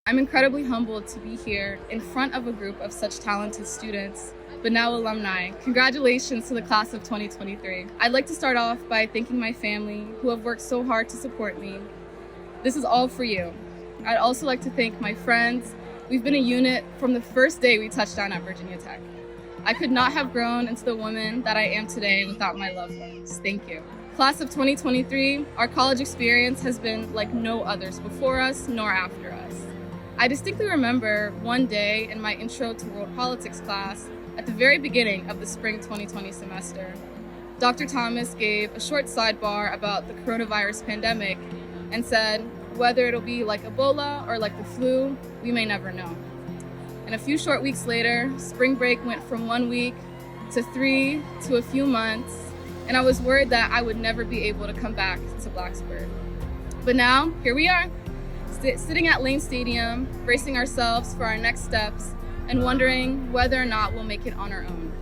I'm incredibly humbled to be here in front of a group of such talented students, but now alumni. Congratulations to the class of 2023. I'd like to start off by thanking my family who have worked so hard to support me. This is all for you. I'd also like to thank my friends. We've been a unit from the first day we touched down at Virginia Tech. I could not have grown into the woman that I am today without my loved ones. Thank you. Class of 2023, our college experience has been like no others before us nor after us. I distinctly remember one day in my Intro to World Politics class at the very beginning of the spring 2020 semester. Dr. Thomas gave a short sidebar about the coronavirus pandemic and said, whether it'll be like Ebola or like the flu, we may never know. And a few short weeks later, spring break went from 1 week to 3 to a few months, and I was worried that I would never be able to come back to Blacksburg. But now, here we are, sitting at Lane Stadium, bracing ourselves for our next steps, and wondering whether or not we'll make it on our own.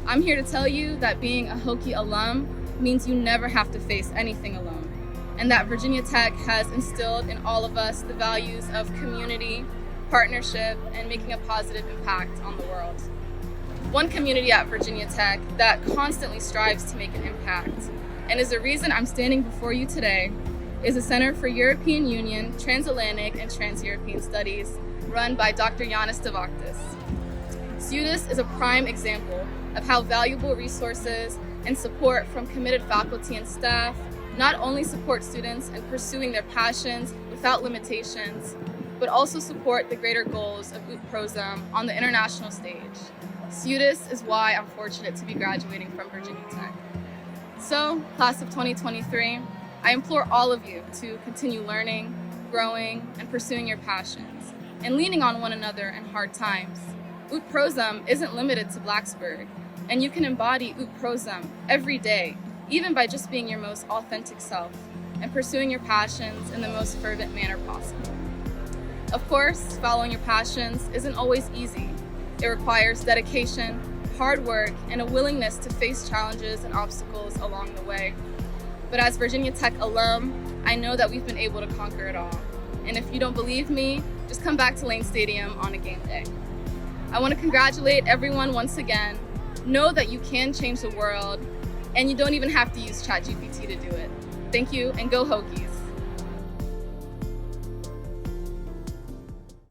I'm here to tell you that being a Hokie alum means you never have to face anything alone, and that Virginia Tech has instilled in all of us the values of community, partnership, and making a positive impact on the world. One community at Virginia Tech that constantly strives to make an impact, and is the reason I'm standing before you today, is the Center for European Union, Transatlantic, and Trans-European Studies, run by Dr. Yanis Devaktis. CUDIS is a prime example of how valuable resources and support from committed faculty and staff not only support students in pursuing their passions without limitations, but also support the greater goals of UT-PROSM on the international stage. CUDIS is why I'm fortunate to be graduating from Virginia Tech. So, class of 2023, I implore all of you to continue learning, growing, and pursuing your passions, and leaning on one another in hard times. UT-PROSM isn't limited to Blacksburg, and you can embody UT-PROSM every day, even by just being your most authentic self and pursuing your passions in the most fervent manner possible. Of course, following your passions isn't always easy. It requires dedication, hard work, and a willingness to face challenges and obstacles along the way. But as Virginia Tech alum, I know that we've been able to conquer it all. And if you don't believe me, just come back to Lane Stadium on a game day. I want to congratulate everyone once again. Know that you can change the world, and you don't even have to use ChatGPT to do it. Thank you, and go Hokies.